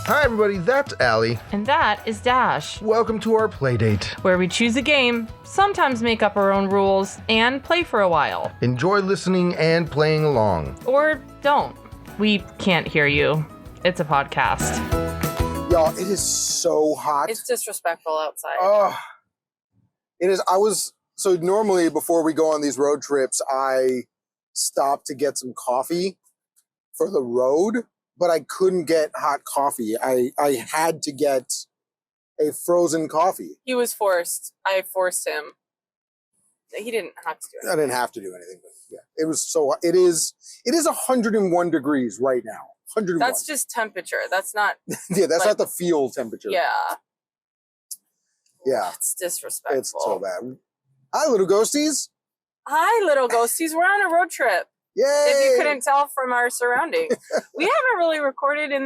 Hi everybody, that's Allie. And that is Dash, Welcome to our playdate. where we choose a game, sometimes make up our own rules, and play for a while. Enjoy listening and playing along. Or don't. We can't hear you. It's a podcast. Y'all, it is so hot. It's disrespectful outside. Oh, it is. So normally before we go on these road trips, I stop to get some coffee for the road, but I couldn't get hot coffee. I had to get a frozen coffee. He was forced. I forced him. He didn't have to do it. I didn't have to do anything, but yeah, it was so. It is 101 degrees right now. 101. That's just temperature. That's not. Yeah, that's not the feel temperature. Yeah. Yeah. It's disrespectful. It's so bad. Hi, little ghosties. Hi, little ghosties. We're on a road trip. Yay! If you couldn't tell from our surroundings, we haven't really recorded in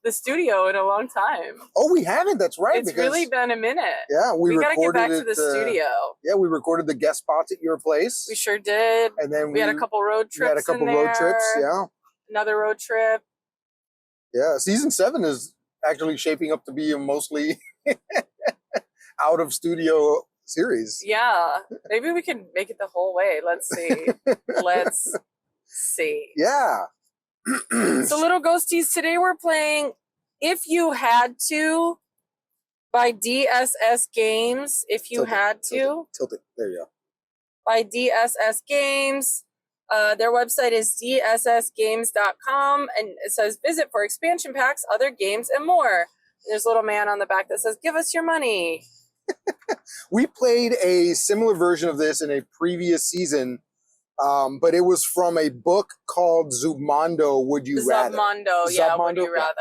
the studio in a long time. Oh, we haven't. That's right. It's really been a minute. Yeah, We gotta get back to the studio. Yeah, we recorded the guest spots at your place. We sure did. And then we had a couple road trips. We had a couple road trips. Yeah. Another road trip. Yeah, season 7 is actually shaping up to be a mostly out of studio series. Yeah, maybe we can make it the whole way. Let's see. Let's see. Yeah. So, little ghosties, today we're playing If You Had To by DSS Games. If You Had To. Tilt it. There you go. By DSS Games. Their website is dssgames.com, and it says visit for expansion packs, other games, and more. There's a little man on the back that says, give us your money. We played a similar version of this in a previous season, but it was from a book called Zubmondo, Would You Rather? Zubmondo, yeah, Would You Rather.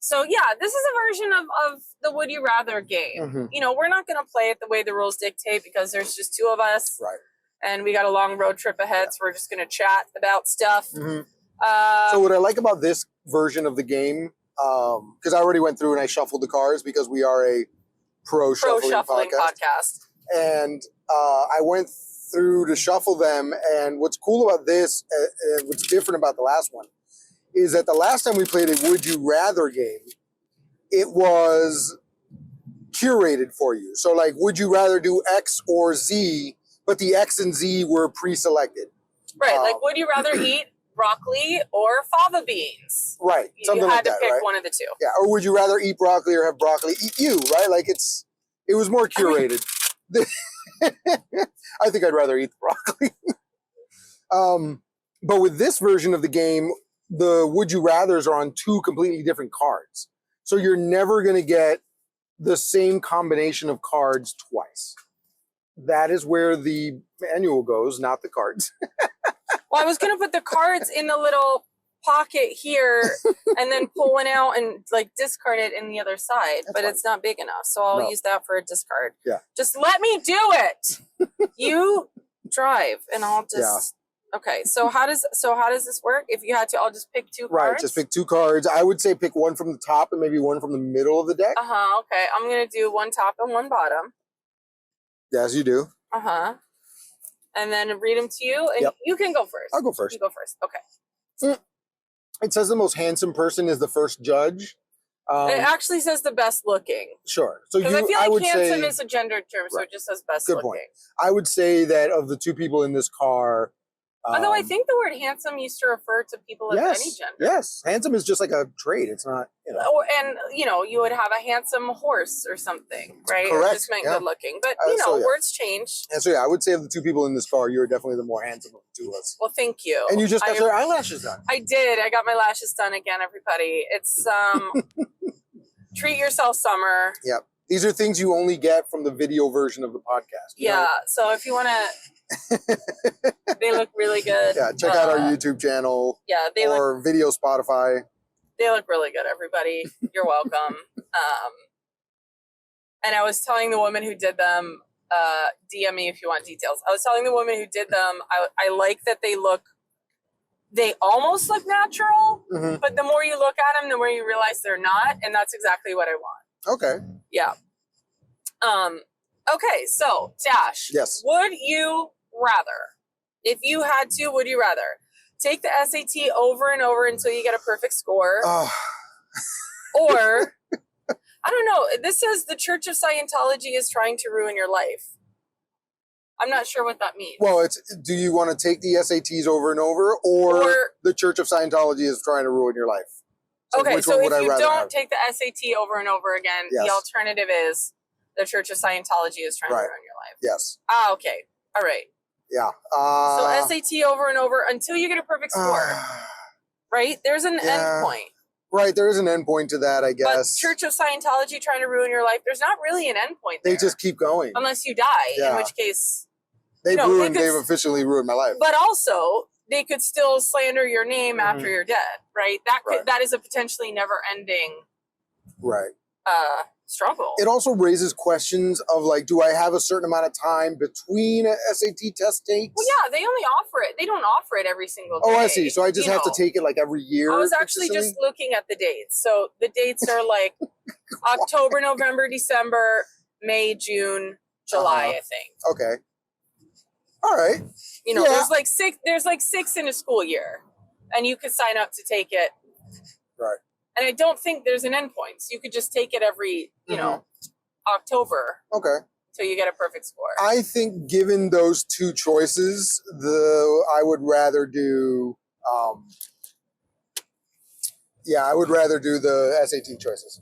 So, yeah, this is a version of the Would You Rather game. Mm-hmm. You know, we're not going to play it the way the rules dictate because there's just two of us. Right. And we got a long road trip ahead, so we're just going to chat about stuff. Mm-hmm. So what I like about this version of the game, because I already went through and I shuffled the cards because we are a pro shuffling podcast. And I went through to shuffle them. And what's cool about this, what's different about the last one, is that the last time we played a Would You Rather game, it was curated for you. So like, would you rather do X or Z? But the X and Z were pre-selected. Right, like would you rather eat broccoli or fava beans? Right, something like that, You had to pick right? one of the two. Yeah, or would you rather eat broccoli or have broccoli eat you, right? Like it was more curated. I think I'd rather eat the broccoli. But with this version of the game, the Would You Rathers are on two completely different cards. So you're never going to get the same combination of cards twice. That is where the manual goes, not the cards. Well, I was going to put the cards in the little pocket here and then pull one out and like discard it in the other side. But it's not big enough. So I'll use that for a discard. Yeah. Just let me do it. You drive and I'll just... Yeah. Okay. So how does this work? If you had to, I'll just pick two cards? Right. Just pick two cards. I would say pick one from the top and maybe one from the middle of the deck. Uh-huh. Okay. I'm going to do one top and one bottom. Yes, you do. Uh-huh. And then read them to you. And you can go first. I'll go first. You go first. Okay. It says the most handsome person is the first judge. It actually says the best looking. Sure. So because I feel like handsome is a gendered term, so it just says best looking. Good point. I would say that of the two people in this car... Although I think the word handsome used to refer to people of any gender. Yes. Handsome is just like a trait. It's not, And, you would have a handsome horse or something, right? Correct. It just meant good looking. But, words change. And so, I would say of the two people in this car, you're definitely the more handsome of the two of us. Well, thank you. And you just got your eyelashes done. I did. I got my lashes done again, everybody. It's, treat yourself summer. Yep. These are things you only get from the video version of the podcast. Yeah. So if you want to... They look really good. Yeah, check out our YouTube channel. Yeah, or video Spotify. They look really good, everybody. You're welcome. And I was telling the woman who did them, DM me if you want details. I was telling the woman who did them, I like that they almost look natural, but the more you look at them, the more you realize they're not, and that's exactly what I want. Okay. Yeah. Okay, so Dash. Yes. Would you rather? If you had to, would you rather take the SAT over and over until you get a perfect score. Oh. Or, I don't know. This says the Church of Scientology is trying to ruin your life. I'm not sure what that means. Well, do you want to take the SATs over and over, or the Church of Scientology is trying to ruin your life? So okay, so if you don't have? take the SAT over and over again, Yes. the alternative is the Church of Scientology is trying to ruin your life. Yes. Ah, okay. All right. Yeah. So SAT over and over until you get a perfect score. Right? There's an end point. Right, there is an end point to that, I guess. But Church of Scientology trying to ruin your life, there's not really an end point there. They just keep going. Unless you die, in which case... They've officially ruined my life. But also, they could still slander your name after you're dead, right? That is a potentially never-ending struggle. It also raises questions of, like, do I have a certain amount of time between SAT test dates? Well, yeah, they only offer it. They don't offer it every single day. Oh, I see. So I just have to take it, like, every year? I was actually just looking at the dates. So the dates are, like, October, November, December, May, June, July, I think. Okay. All right. You know, there's like six in a school year, and you could sign up to take it. Right. And I don't think there's an endpoint. So you could just take it every, you know, October. Okay. Until you get a perfect score. I think given those two choices, I would rather do the SAT choices.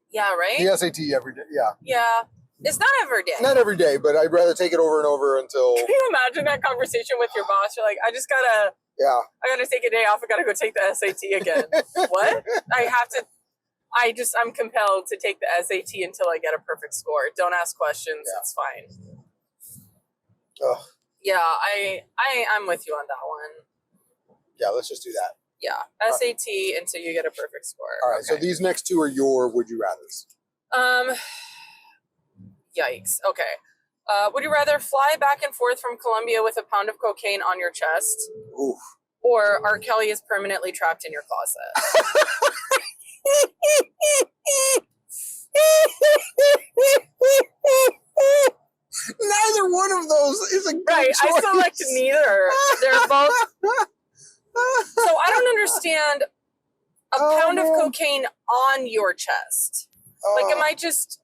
Yeah, right? The SAT every day. Yeah. Yeah. It's not every day. Not every day, but I'd rather take it over and over until... Can you imagine that conversation with your boss? You're like, I gotta take a day off. I gotta go take the SAT again. What? I'm compelled to take the SAT until I get a perfect score. Don't ask questions. Yeah. It's fine. Ugh. Yeah, I'm with you on that one. Yeah, let's just do that. Yeah, SAT until you get a perfect score. All right, so these next two are your would you rathers. Yikes. Okay. Would you rather fly back and forth from Colombia with a pound of cocaine on your chest? Oof. Or R. Kelly is permanently trapped in your closet? Neither one of those is a good choice. I select neither. They're both. So I don't understand a pound of cocaine on your chest. Like, am I just...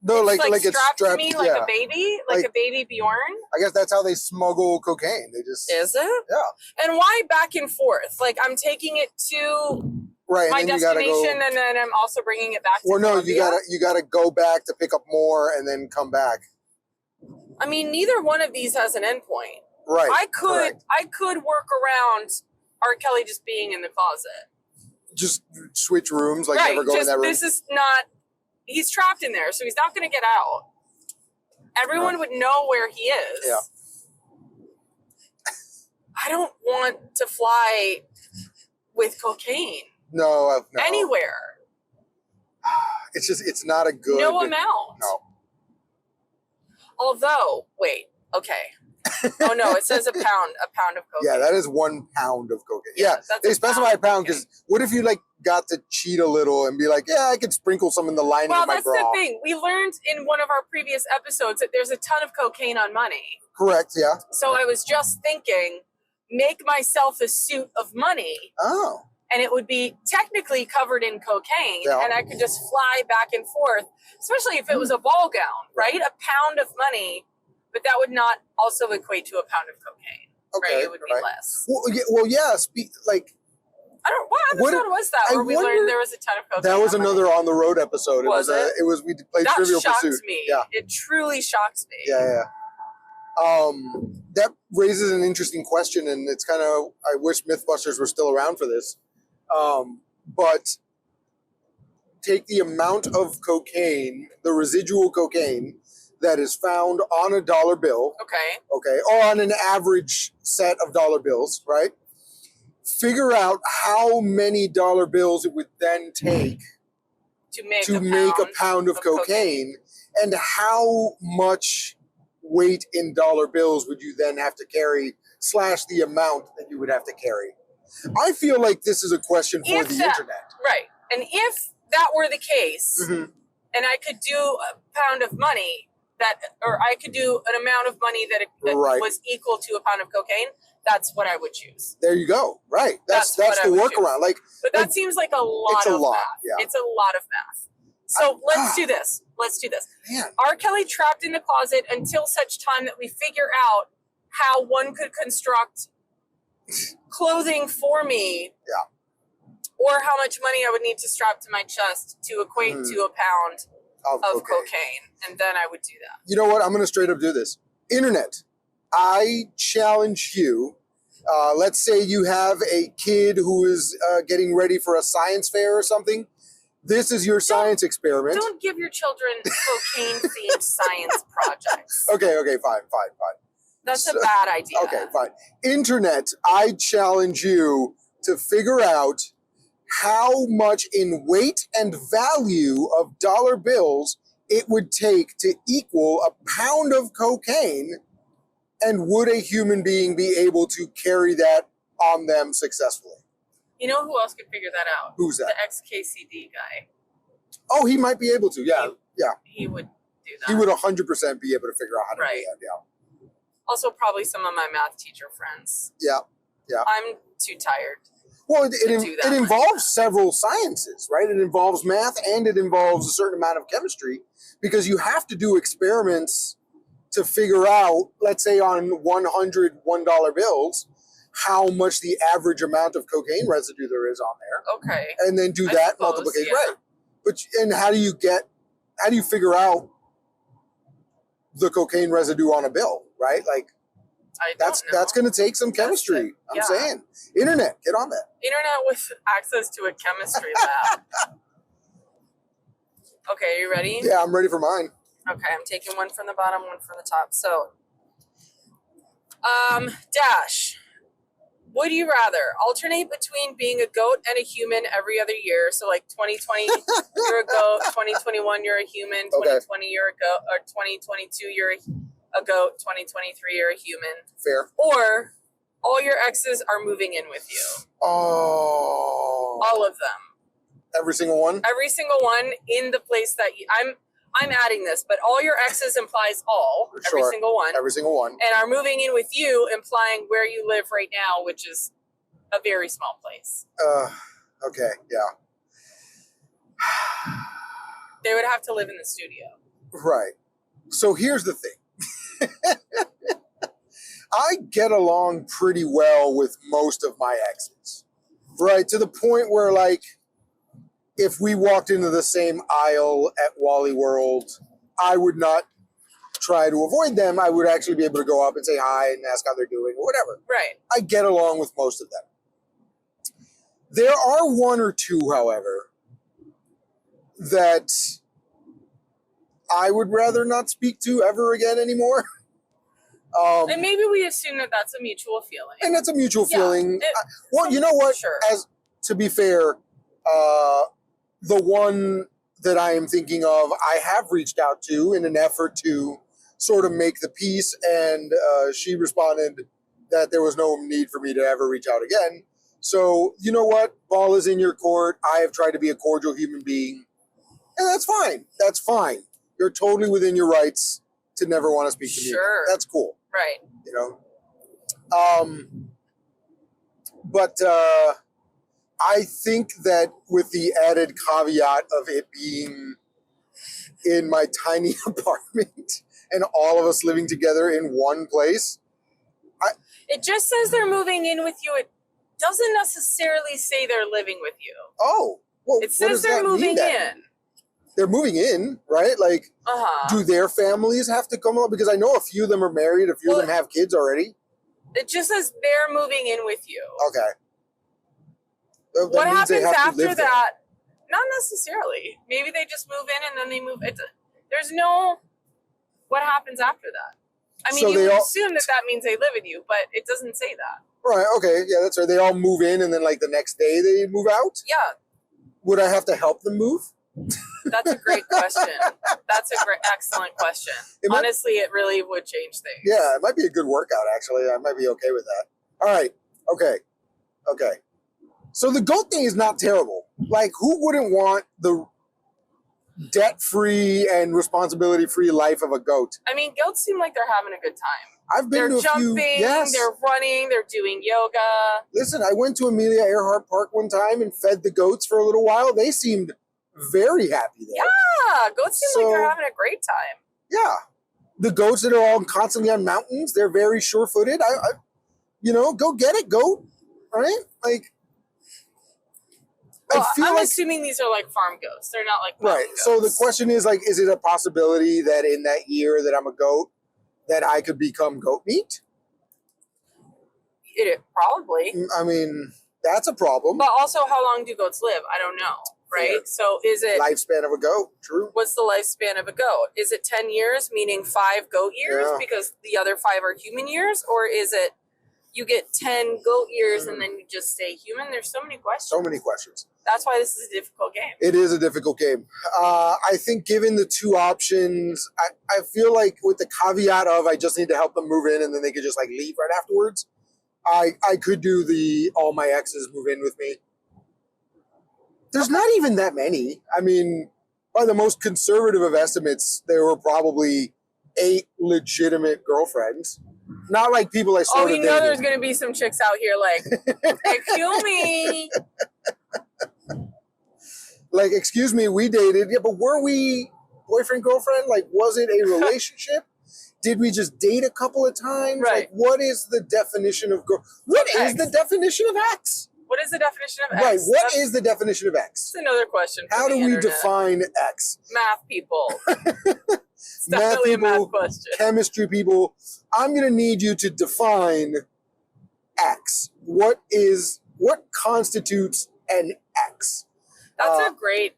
No, like it's strapped to me like a baby? Like a baby Bjorn? I guess that's how they smuggle cocaine. They just... Is it? Yeah. And why back and forth? Like, I'm taking it to my destination and then I'm also bringing it back to Colombia? you gotta go back to pick up more and then come back. I mean, neither one of these has an endpoint. Right. I could work around R. Kelly just being in the closet. Just switch rooms, like never go in that room. This is not... He's trapped in there, so he's not going to get out. Everyone would know where he is. Yeah. I don't want to fly with cocaine. No. Anywhere. It's not a good... No amount. No. Although, wait, okay. Oh no, it says a pound of cocaine. Yeah, that is 1 pound of cocaine. Yeah, they specify a pound because what if you got to cheat a little and be like, yeah, I could sprinkle some in the lining of my bra. Well, that's the thing. We learned in one of our previous episodes that there's a ton of cocaine on money. Correct, yeah. So I was just thinking, make myself a suit of money. Oh. And it would be technically covered in cocaine, and I could just fly back and forth, especially if it was a ball gown, right? A pound of money, but that would not also equate to a pound of cocaine, right? It would be less. Well, yeah, I don't. What episode was that? Where we learned there was a ton of cocaine. That was another on the road episode. We played Trivial Pursuit. Shocked me. Yeah. It truly shocked me. Yeah. That raises an interesting question, and it's kind of, I wish Mythbusters were still around for this. But take the amount of cocaine, the residual cocaine that is found on a dollar bill. Okay. Or on an average set of dollar bills, right? Figure out how many dollar bills it would then take to make a pound of cocaine, and how much weight in dollar bills would you then have to carry / the amount that you would have to carry. I feel like this is a question for the internet. Right. And if that were the case, and I could do a pound of money, or I could do an amount of money that was equal to a pound of cocaine, that's what I would choose. There you go. Right. That's the workaround. But that seems like a lot of math. Yeah. It's a lot of math. So let's do this. Man. R. Kelly trapped in the closet until such time that we figure out how one could construct clothing for me. Yeah. Or how much money I would need to strap to my chest to equate to a pound of cocaine. And then I would do that. You know what? I'm going to straight up do this. Internet, I challenge you. Let's say you have a kid who is getting ready for a science fair or something. This is your science experiment. Don't give your children cocaine-themed science projects. Okay, fine. That's a bad idea. Okay, fine. Internet, I challenge you to figure out how much in weight and value of dollar bills it would take to equal a pound of cocaine, and would a human being be able to carry that on them successfully? You know who else could figure that out? Who's that? The ex-KCD guy. Oh, he might be able to. Yeah. He would do that. He would 100% be able to figure out how to do that. Yeah. Also, probably some of my math teacher friends. Yeah. I'm too tired. Well, it involves several sciences, right? It involves math and it involves a certain amount of chemistry, because you have to do experiments to figure out, let's say on 100 $1 bills, how much the average amount of cocaine residue there is on there. Okay. And then do that multiplication. Yeah. Right. And how do you figure out the cocaine residue on a bill, right? Like, that's going to take some chemistry. I'm saying. Internet, get on that. Internet with access to a chemistry lab. Okay, are you ready? Yeah, I'm ready for mine. Okay, I'm taking one from the bottom, one from the top. So, Dash, would you rather alternate between being a goat and a human every other year? So like 2020, you're a goat. 2021, you're a human. 2020, you're a goat. Or 2022, you're a goat. 2023, you're a human. Fair. Or all your exes are moving in with you. Oh. All of them. Every single one? Every single one in the place that I'm adding this, but all your exes implies all. Sure. Every single one. Every single one. And are moving in with you, implying where you live right now, which is a very small place. Okay, yeah. They would have to live in the studio. Right. So here's the thing. I get along pretty well with most of my exes. Right, to the point where, like, if we walked into the same aisle at Wally World, I would not try to avoid them. I would actually be able to go up and say hi and ask how they're doing or whatever. Right. I get along with most of them. There are one or two, however, that I would rather not speak to ever again anymore. And maybe we assume that that's a mutual feeling. And that's a mutual feeling. Well, you know what? Sure. To be fair, the one that I am thinking of, I have reached out to in an effort to sort of make the peace, and she responded that there was no need for me to ever reach out again. So, you know what? Ball is in your court. I have tried to be a cordial human being, and that's fine. That's fine. You're totally within your rights to never want to speak to me. Sure. That's cool. Right. You know? But I think that with the added caveat of it being in my tiny apartment and all of us living together in one place. It just says they're moving in with you. It doesn't necessarily say they're living with you. Oh. Well, it says they're moving in. They're moving in, right? Like, do their families have to come up? Because I know a few of them are married. A few of them have kids already. It just says they're moving in with you. Okay. What happens after that? Not necessarily. Maybe they just move in and then they move. There's no. What happens after that? I mean, so you would assume that means they live with you, but it doesn't say that. Right. Okay. Yeah, that's right. They all move in and then, like, the next day they move out? Yeah. Would I have to help them move? That's a great question. That's a excellent question. Honestly, it really would change things. Yeah, it might be a good workout, actually. I might be okay with that. All right. Okay. So the goat thing is not terrible. Like, who wouldn't want debt-free and responsibility-free life of a goat. I mean, goats seem like they're having a good time. I've been They're to a jumping, few. Yes. they're running, they're doing yoga. Listen, I went to Amelia Earhart Park one time and fed the goats for a little while. They seemed very happy there. Yeah, goats seem like they're having a great time. Yeah. The goats that are all constantly on mountains, they're very sure-footed. Go get it, goat. Right? Like, well, I'm like, assuming these are like farm goats. They're not like right. Goats. So the question is, like, is it a possibility that in that year that I'm a goat, that I could become goat meat? It probably. I mean, that's a problem. But also, how long do goats live? I don't know. Right? Yeah. So is it... Lifespan of a goat. True. What's the lifespan of a goat? Is it 10 years, meaning 5 goat years because the other 5 are human years? Or is it you get 10 goat years and then you just stay human? There's so many questions. So many questions. That's why this is a difficult game. It is a difficult game. I think given the two options, I feel like with the caveat of I just need to help them move in and then they could just like leave right afterwards, I could do the all my exes move in with me. There's not even that many. I mean, by the most conservative of estimates, there were probably 8 legitimate girlfriends. Not like people I sort of dated. There's going to be some chicks out here like, excuse me. Like, excuse me, we dated. Yeah, but were we boyfriend, girlfriend? Like, was it a relationship? Did we just date a couple of times? Right. Like, what is the definition of What is the definition of X? What is the definition of X? Right, what is the definition of X? That's another question. How do we define X? Math people. It's definitely a math question. Chemistry people. I'm going to need you to define X. What constitutes an X? That's a great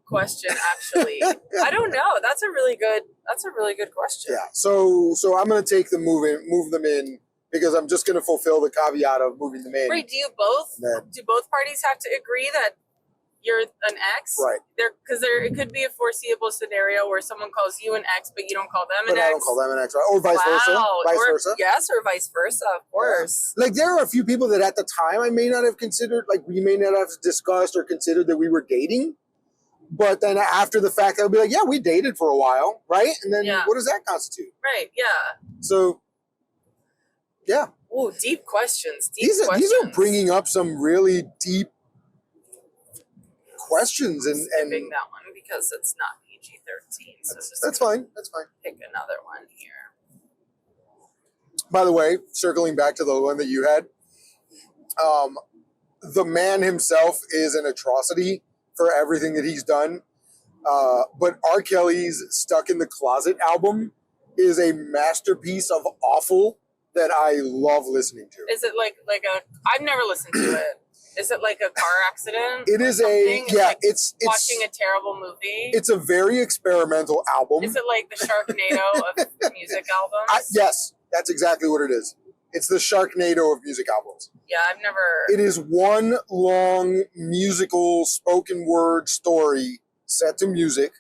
question, actually. I don't know. That's a really good question. Yeah. So I'm going to take them, move them in, because I'm just going to fulfill the caveat of moving them in. Right. Do both parties have to agree that you're an X? Right. Because it could be a foreseeable scenario where someone calls you an X, but you don't call them an X. But I don't call them an X, right? Or vice versa. Yes, or vice versa, of course. Yeah. Like, there are a few people that at the time I may not have considered, like, we may not have discussed or considered that we were dating. But then after the fact, I'll be like, yeah, we dated for a while, right? And then what does that constitute? Right, yeah. So, yeah. Ooh, deep questions. These are bringing up some really deep questions. And skipping that one because it's not PG-13. So that's fine. That's fine. Pick another one here. By the way, circling back to the one that you had, the man himself is an atrocity for everything that he's done. But R. Kelly's Stuck in the Closet album is a masterpiece of awful that I love listening to. Is it like I've never listened to it. Is it like a car accident? It is it's watching a terrible movie. It's a very experimental album. Is it like the Sharknado of music albums? Yes, that's exactly what it is. It's the Sharknado of music albums. Yeah, I've never... It is one long musical spoken word story set to music,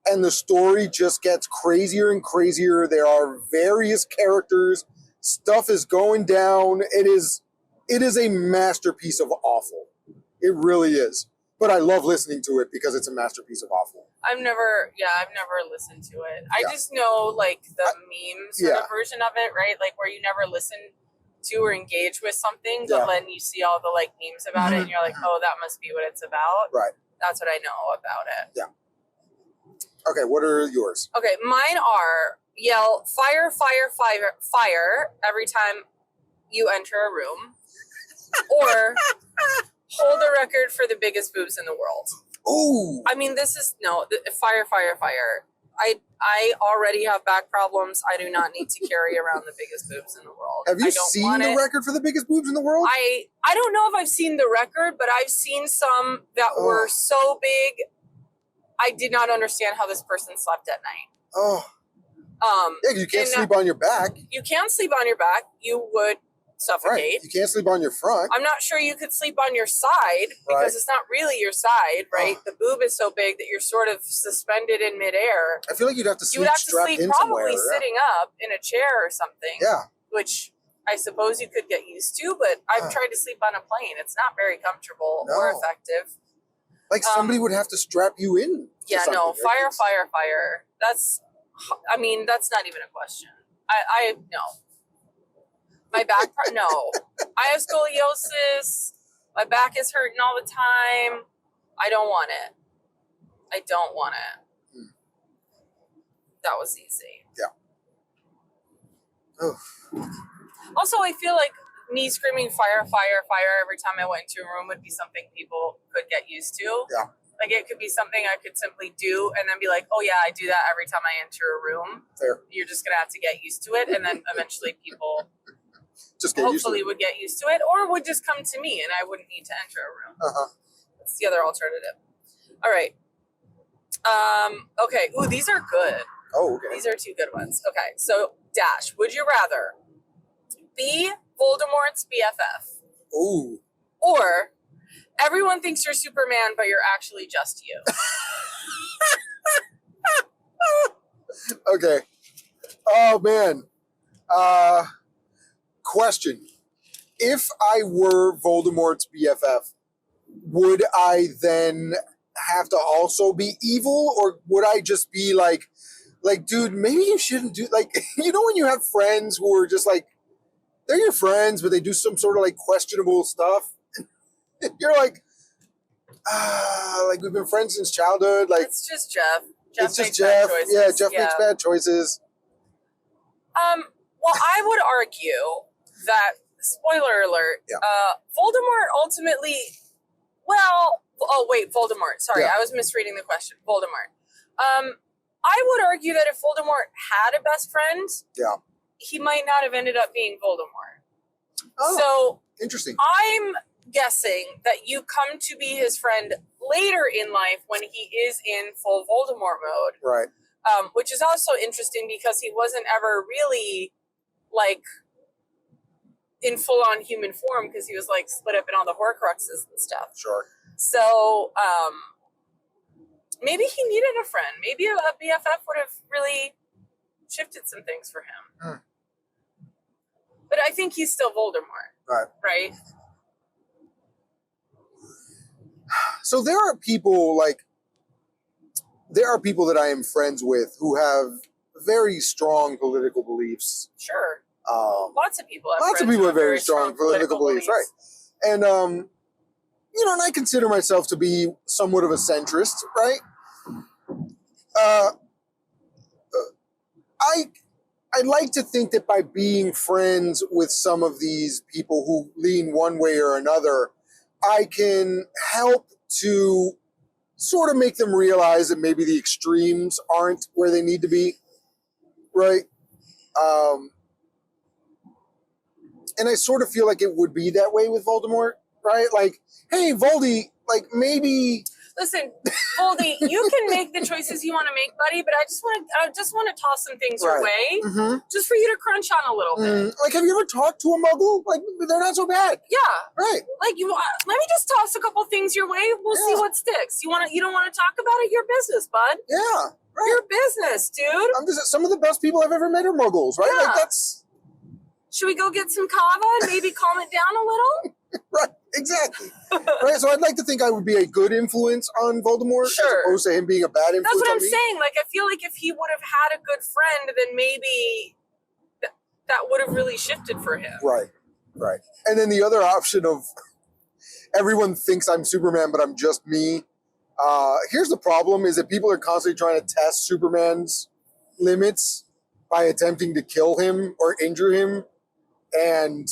and the story just gets crazier and crazier. There are various characters. Stuff is going down. It is a masterpiece of awful. It really is. But I love listening to it because it's a masterpiece of awful. I've never listened to it. I just know like the meme sort of version of it, right? Like where you never listen to or engage with something, but then you see all the like memes about it and you're like, oh, that must be what it's about. Right. That's what I know about it. Yeah. Okay, what are yours? Okay, mine are yell fire, fire, fire, fire every time you enter a room. Or hold a record for the biggest boobs in the world. Ooh. I mean, fire, fire, fire. I already have back problems. I do not need to carry around the biggest boobs in the world. Have you seen the record for the biggest boobs in the world? I don't know if I've seen the record, but I've seen some that were so big, I did not understand how this person slept at night. Oh. Yeah, you can't sleep on your back. You can sleep on your back. You would suffocate. Right. You can't sleep on your front. I'm not sure you could sleep on your side because it's not really your side, right? The boob is so big that you're sort of suspended in midair. I feel like you'd have to sleep strapped in probably somewhere. Sitting up in a chair or something. Yeah. Which I suppose you could get used to, but I've tried to sleep on a plane. It's not very comfortable or effective. Like somebody would have to strap you in. Yeah, no, fire. That's not even a question. I no. My back part, no. I have scoliosis. My back is hurting all the time. I don't want it. That was easy. Yeah. Oh. Also, I feel like me screaming fire every time I went into a room would be something people could get used to. Yeah. Like it could be something I could simply do and then be like, oh yeah, I do that every time I enter a room. Fair. You're just going to have to get used to it. And then eventually people just would get used to it or would just come to me and I wouldn't need to enter a room. That's the other alternative. All right. Okay. Ooh, these are good. Oh, okay. These are two good ones. Okay. So, Dash, would you rather be Voldemort's BFF? Ooh. Or everyone thinks you're Superman, but you're actually just you? Okay. Oh, man. Question. If I were Voldemort's BFF, would I then have to also be evil? Or would I just be like, dude, maybe you shouldn't do, like, you know when you have friends who are just like, they're your friends, but they do some sort of like questionable stuff? You're like we've been friends since childhood. Like it's just Jeff. It's just Jeff. Yeah, Jeff makes bad choices. Well, I would argue that, spoiler alert, Voldemort ultimately, Voldemort. Sorry, I was misreading the question. Voldemort. I would argue that if Voldemort had a best friend, he might not have ended up being Voldemort. Oh, so interesting. I'm guessing that you come to be his friend later in life when he is in full Voldemort mode. Right. Which is also interesting because he wasn't ever really like in full on human form because he was like split up in all the Horcruxes and stuff. Sure. So maybe he needed a friend. Maybe a BFF would have really shifted some things for him. But I think he's still Voldemort. Right? So there are people that I am friends with who have very strong political beliefs. Sure. Lots of people have very strong political beliefs. Right. And, and I consider myself to be somewhat of a centrist, right? I'd like to think that by being friends with some of these people who lean one way or another, I can help to sort of make them realize that maybe the extremes aren't where they need to be, right? And I sort of feel like it would be that way with Voldemort, right? Like, hey, Voldy, like maybe... Listen, Voldy, you can make the choices you want to make, buddy, but I just want to toss some things your way, just for you to crunch on a little bit. Like, have you ever talked to a Muggle? Like, they're not so bad. Yeah. Right. Like, let me just toss a couple things your way. We'll see what sticks. You don't want to talk about it? Your business, bud. Yeah. Right. Your business, dude. Some of the best people I've ever met are Muggles, right? Yeah. Like, that's... Should we go get some kava and maybe calm it down a little? Right, exactly. Right, so I'd like to think I would be a good influence on Voldemort as opposed to him being a bad influence on me. That's what I'm saying. Like, I feel like if he would have had a good friend, then maybe that would have really shifted for him. Right. And then the other option of everyone thinks I'm Superman, but I'm just me. Here's the problem is that people are constantly trying to test Superman's limits by attempting to kill him or injure him. And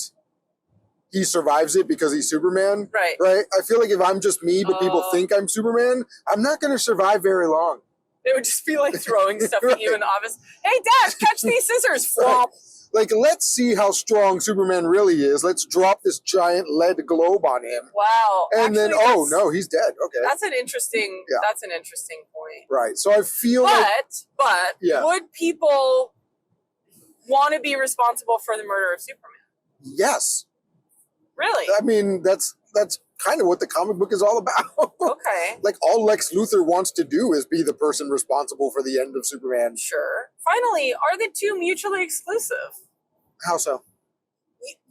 he survives it because he's Superman. Right. I feel like if I'm just me, but people think I'm Superman, I'm not going to survive very long. They would just be like throwing stuff at you in the office. Hey, Dash, catch these scissors. Flop. Like, let's see how strong Superman really is. Let's drop this giant lead globe on him. Wow. And actually, then, no, he's dead. Okay. That's an interesting point. Right. So I feel But would people want to be responsible for the murder of Superman? Yes. Really? I mean, that's kind of what the comic book is all about. Okay. Like, all Lex Luthor wants to do is be the person responsible for the end of Superman. Sure. Finally, are the two mutually exclusive? How so?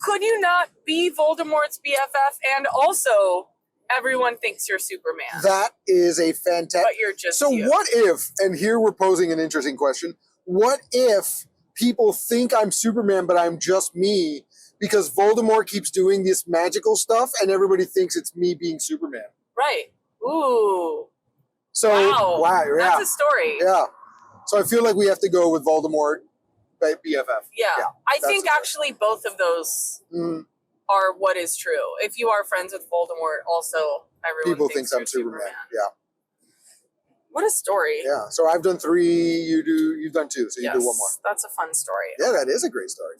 Could you not be Voldemort's BFF and also everyone thinks you're Superman. That is a fantastic. But you're just So you. what if? And here we're posing an interesting question. What if people think I'm Superman, but I'm just me because Voldemort keeps doing this magical stuff, and everybody thinks it's me being Superman? Right. Ooh. So wow, yeah, that's a story. yeah. So I feel like we have to go with Voldemort, BFF. Yeah. I think the actually both of those are what is true. If you are friends with Voldemort, also everyone People thinks I'm you're Superman. Yeah. What a story. Yeah. So I've done 3. You've done 2. So you do one more. That's a fun story. Yeah, that is a great story.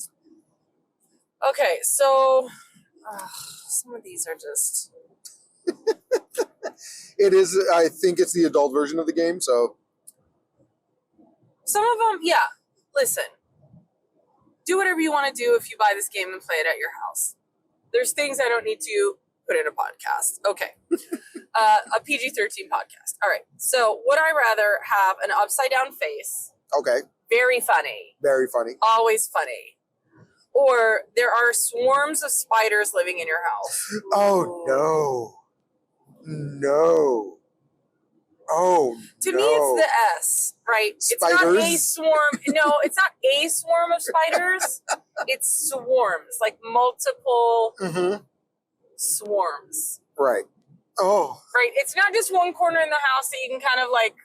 Okay, so some of these are just. It is. I think it's the adult version of the game. So some of them, yeah. Listen, do whatever you want to do if you buy this game and play it at your house. There's things I don't need to put in a podcast. Okay. A PG-13 podcast. All right. So would I rather have an upside down face? Okay. Very funny. Very funny. Always funny. Or there are swarms of spiders living in your house. Oh, no. No. Oh, to me, it's the S, right? Spiders? It's not a swarm. No, it's not a swarm of spiders. It's swarms, like multiple swarms. Right. Oh. Right. It's not just one corner in the house that you can kind of like.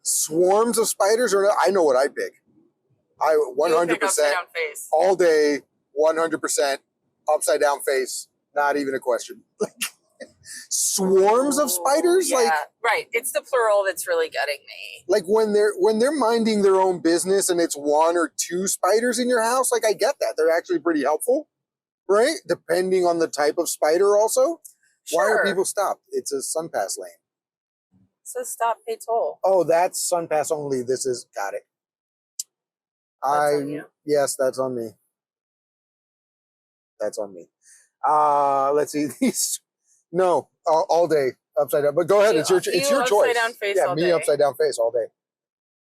Swarms of spiders, or I know what I pick. I 100% all day, 100% upside down face. Not even a question. Swarms of spiders, yeah, like right. It's the plural that's really getting me. Like when they're minding their own business and it's 1 or 2 spiders in your house. Like I get that they're actually pretty helpful, right? Depending on the type of spider, also. Sure. Why are people stopped? It's a sun pass lane. It says stop, pay toll. Oh, that's sun pass only. This is got it. That's on you. Yes, that's on me. That's on me. Let's see these. No, all day upside down. But go ahead. It's your choice. Upside down face all me day. Upside down face all day.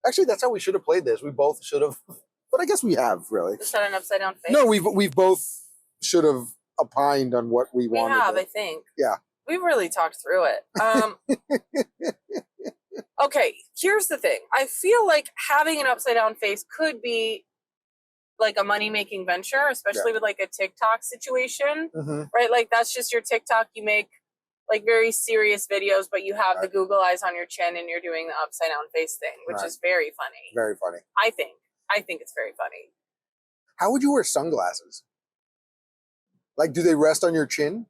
Actually, that's how we should have played this. We both should have, but I guess we have really. Just had an upside down face. No, we've both should have opined on what we wanted. We have, I think. Yeah. We've really talked through it. Okay, here's the thing. I feel like having an upside down face could be like a money-making venture, especially with like a TikTok situation, right? Like that's just your TikTok. You make like very serious videos, but you have the Google eyes on your chin and you're doing the upside down face thing, which is very funny. Very funny. I think it's very funny. How would you wear sunglasses? Like, do they rest on your chin?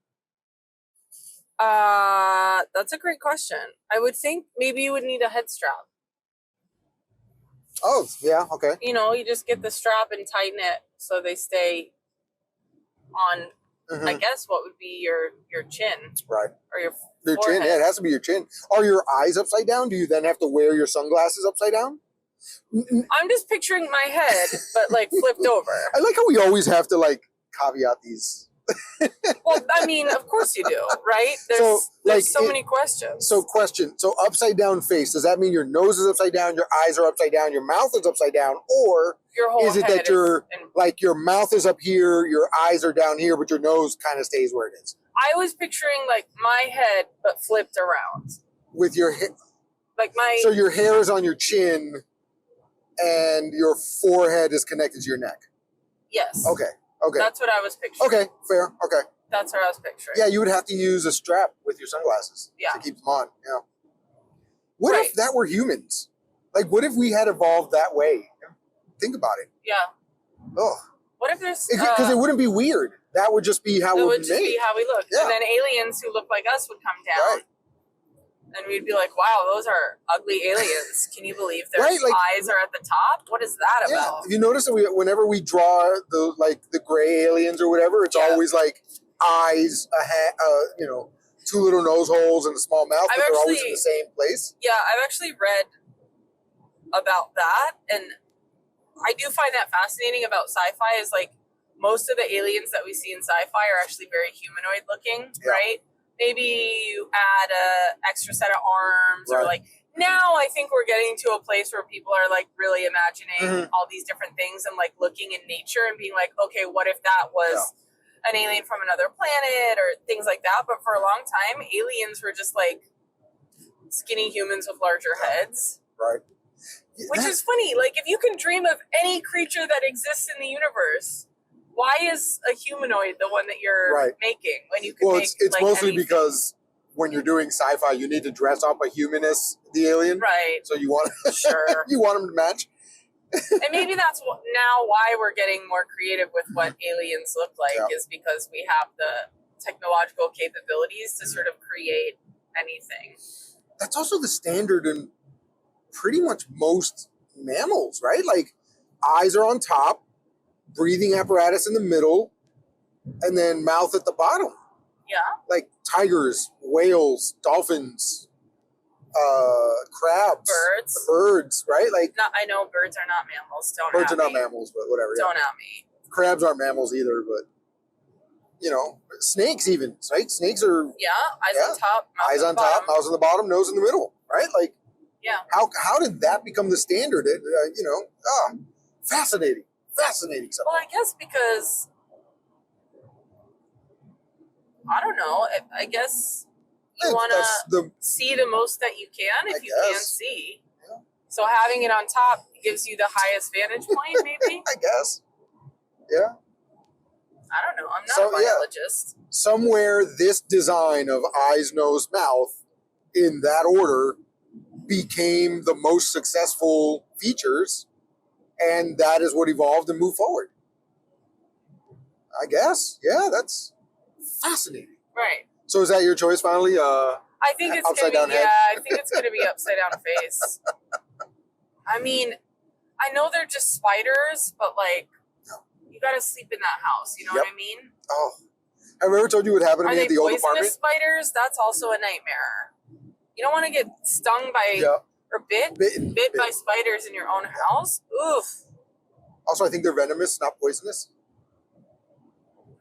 That's a great question. I would think maybe you would need a head strap. Oh, yeah, okay. You know, you just get the strap and tighten it so they stay on, I guess, what would be your chin. Right. Or your chin, yeah, it has to be your chin. Are your eyes upside down? Do you then have to wear your sunglasses upside down? I'm just picturing my head, but like flipped over. I like how we always have to like caveat these. Well, I mean, of course you do, right? There's so many questions. So upside down face, does that mean your nose is upside down, your eyes are upside down, your mouth is upside down, or your whole is it that like your mouth is up here, your eyes are down here, but your nose kind of stays where it is? I was picturing like my head, but flipped around. With your hair. Like So your hair is on your chin and your forehead is connected to your neck. Yes. Okay. That's what I was picturing. Okay, fair. Okay. That's what I was picturing. Yeah, you would have to use a strap with your sunglasses to keep them on. Yeah. What if that were humans? Like, what if we had evolved that way? Think about it. Yeah. Oh. What if there's... Because it wouldn't be weird. That would just be how we would be how we look. Yeah. And then aliens who look like us would come down. Right. And we'd be like, wow, those are ugly aliens. Can you believe their eyes are at the top? What is that about? You notice that whenever we draw the gray aliens or whatever, it's always like eyes, two little nose holes and a small mouth, but they're always in the same place. Yeah, I've actually read about that, and I do find that fascinating about sci-fi is like most of the aliens that we see in sci-fi are actually very humanoid looking, right? Maybe you add a extra set of arms or like now I think we're getting to a place where people are like really imagining all these different things and like looking in nature and being like, okay, what if that was an alien from another planet or things like that? But for a long time, aliens were just like skinny humans with larger heads. Right. Which is funny. Like, if you can dream of any creature that exists in the universe, why is a humanoid the one that you're making when you can make it's like, mostly anything? because when you're doing sci-fi, you need to dress up a human as the alien. Right. So you want Sure. you want them to match. And maybe that's now why we're getting more creative with what aliens look like is because we have the technological capabilities to sort of create anything. That's also the standard in pretty much most mammals, right? Like eyes are on top, breathing apparatus in the middle, and then mouth at the bottom. Yeah. Like tigers, whales, dolphins, crabs, birds, right? Like I know birds are not mammals. Birds are not mammals, but whatever. Don't at me. Crabs aren't mammals either, but snakes even. Snakes are eyes on top, mouth eyes on bottom. top, mouth on the bottom, nose in the middle, right? Like how did that become the standard? Fascinating stuff. Well, I guess because I don't know. I guess you want to see the most that you can if you can see. Yeah. So having it on top gives you the highest vantage point, maybe? I guess. Yeah. I don't know. I'm not a biologist. Somewhere this design of eyes, nose, mouth in that order became the most successful features, and that is what evolved and moved forward. I guess. Yeah, that's fascinating. Right. So is that your choice finally? I think it's upside gonna be down head? I think it's gonna be upside down face. I mean, I know they're just spiders, but like you gotta sleep in that house, you know what I mean? Oh. Have I ever told you what happened to me at the old apartment? Are they poisonous spiders? That's also a nightmare. You don't want to get stung by or bit by spiders in your own house. Oof. Also, I think they're venomous, not poisonous.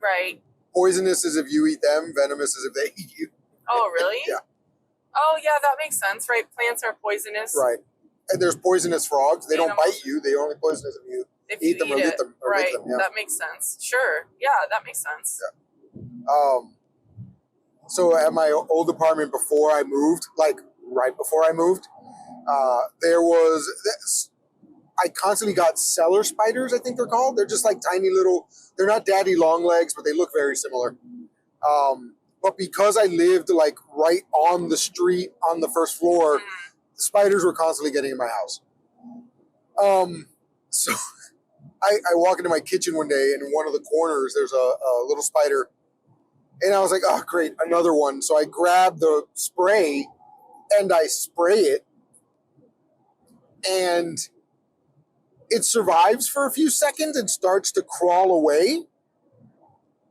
Right. Poisonous is if you eat them. Venomous is if they eat you. Oh, really? Yeah. Oh, yeah, that makes sense, right? Plants are poisonous. Right. And there's poisonous frogs. They don't bite you. They're only poisonous if you eat them or lick them. Or right. lick them, yeah. That makes sense. Sure. Yeah, that makes sense. Yeah. So at my old apartment before I moved, like right before I moved, there was this. I constantly got cellar spiders, I think they're called. They're just like tiny little, they're not daddy long legs, but they look very similar. But because I lived like right on the street on the first floor, the spiders were constantly getting in my house. So I walk into my kitchen one day and in one of the corners, there's a little spider. And I was like, oh, great, another one. So I grab the spray and I spray it. And it survives for a few seconds and starts to crawl away.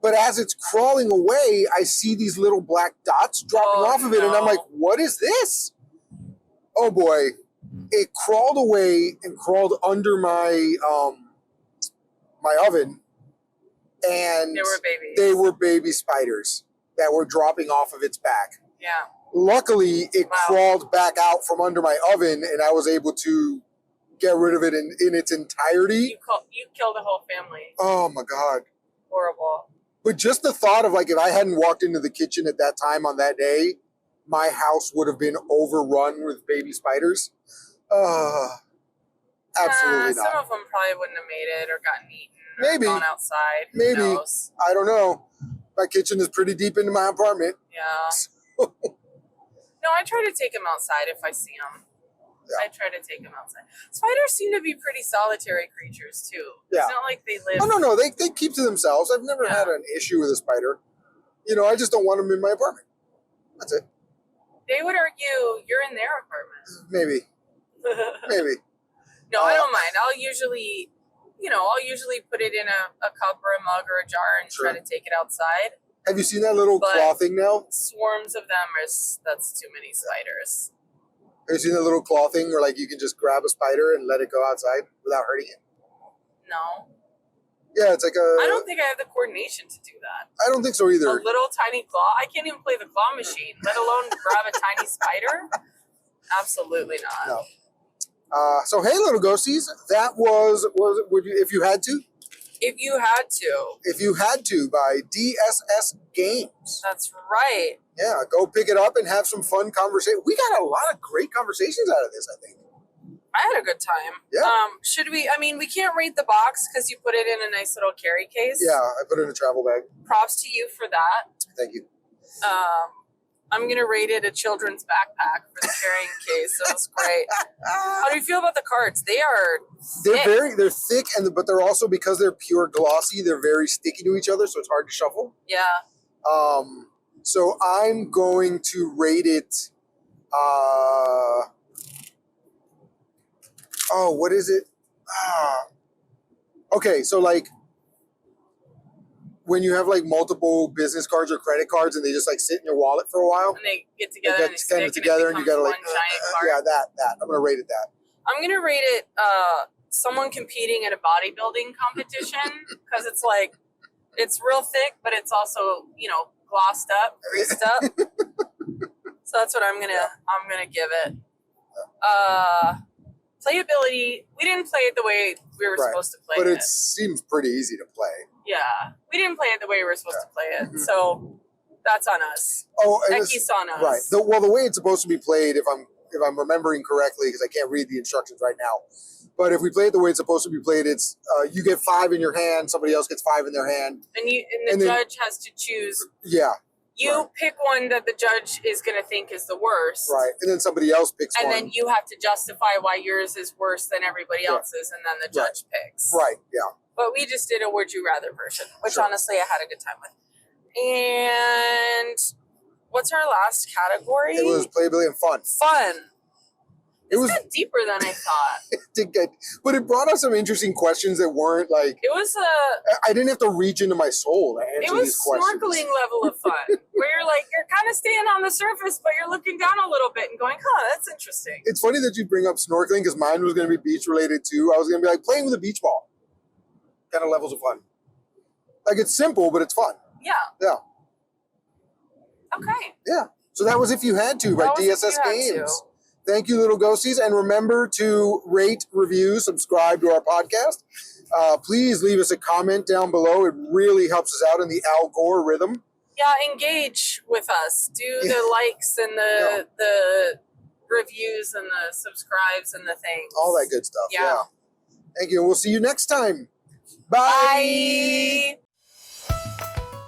But as it's crawling away, I see these little black dots dropping off of it. And I'm like, what is this? Oh, boy. It crawled away and crawled under my my oven. And they were baby spiders that were dropping off of its back. Yeah. Luckily, it crawled back out from under my oven, and I was able to get rid of it in its entirety. You killed a whole family. Oh, my God. Horrible. But just the thought of, like, if I hadn't walked into the kitchen at that time on that day, my house would have been overrun with baby spiders. Absolutely not. Some of them probably wouldn't have made it or gotten eaten. Maybe. Gone outside. Maybe. Who knows? I don't know. My kitchen is pretty deep into my apartment. Yeah. No, I try to take them outside if I see them. Yeah. I try to take them outside. Spiders seem to be pretty solitary creatures, too. Yeah. It's not like they live... Oh, no. They keep to themselves. I've never had an issue with a spider. I just don't want them in my apartment. That's it. They would argue you're in their apartment. Maybe. Maybe. No, I don't mind. I'll usually put it in a cup or a mug or a jar and try to take it outside. Have you seen that little claw thing now? Swarms of them that's too many spiders. Have you seen that little claw thing where like you can just grab a spider and let it go outside without hurting it? No. Yeah, it's like I don't think I have the coordination to do that. I don't think so either. A little tiny claw? I can't even play the claw machine, let alone grab a tiny spider. Absolutely not. No. So hey, little ghosties, that was would you if you had to? If you had to. If you had to, by DSS Games. That's right. Yeah, go pick it up and have some fun conversation. We got a lot of great conversations out of this, I think. I had a good time. Yeah. Should we? I mean, we can't rate the box because you put it in a nice little carry case. Yeah, I put it in a travel bag. Props to you for that. Thank you. I'm gonna rate it a children's backpack for the carrying case. That was great. How do you feel about the cards? They are thick. They're thick, but they're also, because they're pure glossy, they're very sticky to each other, so it's hard to shuffle. Yeah. So I'm going to rate it. What is it? Okay, so like when you have like multiple business cards or credit cards and they just like sit in your wallet for a while. And they get together and they stick and you gotta like, one giant card. yeah, that. I'm gonna rate it that. I'm gonna rate it someone competing in a bodybuilding competition because it's like it's real thick, but it's also, glossed up, greased up. So that's what I'm gonna give it. Playability, we didn't play it the way we were supposed to play it. But it seems pretty easy to play. Yeah, we didn't play it the way we were supposed to play it, so that's on us. Oh, Becky's on us. Right. The way it's supposed to be played, if I'm remembering correctly, because I can't read the instructions right now. But if we play it the way it's supposed to be played, it's you get 5 in your hand, somebody else gets 5 in their hand, and the judge has to choose. Yeah. You pick one that the judge is going to think is the worst. Right. And then somebody else picks one. And then you have to justify why yours is worse than everybody else's, and then the judge picks. Right, yeah. But we just did a Would You Rather version, which honestly I had a good time with. And what's our last category? It was playability and fun. Fun. It was deeper than I thought. It did get, but it brought us some interesting questions that weren't like. It was I didn't have to reach into my soul to answer these questions. It was snorkeling level of fun, where you're kind of staying on the surface, but you're looking down a little bit and going, that's interesting. It's funny that you bring up snorkeling because mine was going to be beach related too. I was going to be like playing with a beach ball, kind of levels of fun. Like it's simple, but it's fun. Yeah. Yeah. Okay. Yeah. So that was If You Had To by DSS Games. Thank you, little ghosties. And remember to rate, review, subscribe to our podcast. Please leave us a comment down below. It really helps us out in the algorithm. Yeah, engage with us. Do the likes and the reviews and the subscribes and the things. All that good stuff. Yeah. Thank you. And we'll see you next time. Bye.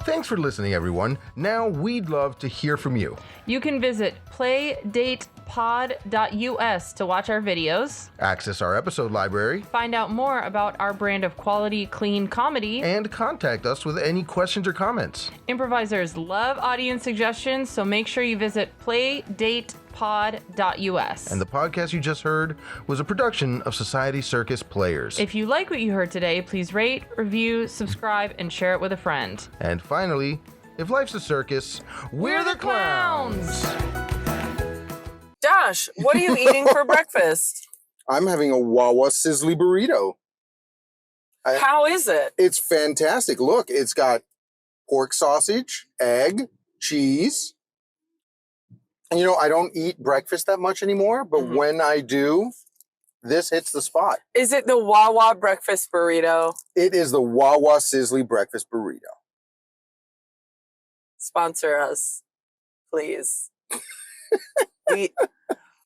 Thanks for listening, everyone. Now we'd love to hear from you. You can visit playdatepod.us to watch our videos, Access our episode library, find out more about our brand of quality, clean comedy, and contact us with any questions or comments. Improvisers love audience suggestions, so make sure you visit playdatepod.us. And the podcast you just heard was a production of Society Circus Players. If you like what you heard today, please rate, review, subscribe, and share it with a friend. And finally, if life's a circus, we're the clowns! Dash, what are you eating for breakfast? I'm having a Wawa sizzly burrito. How is it? It's fantastic. Look, it's got pork sausage, egg, cheese. And I don't eat breakfast that much anymore, but when I do, this hits the spot. Is it the Wawa breakfast burrito? It is the Wawa sizzly breakfast burrito. Sponsor us, please.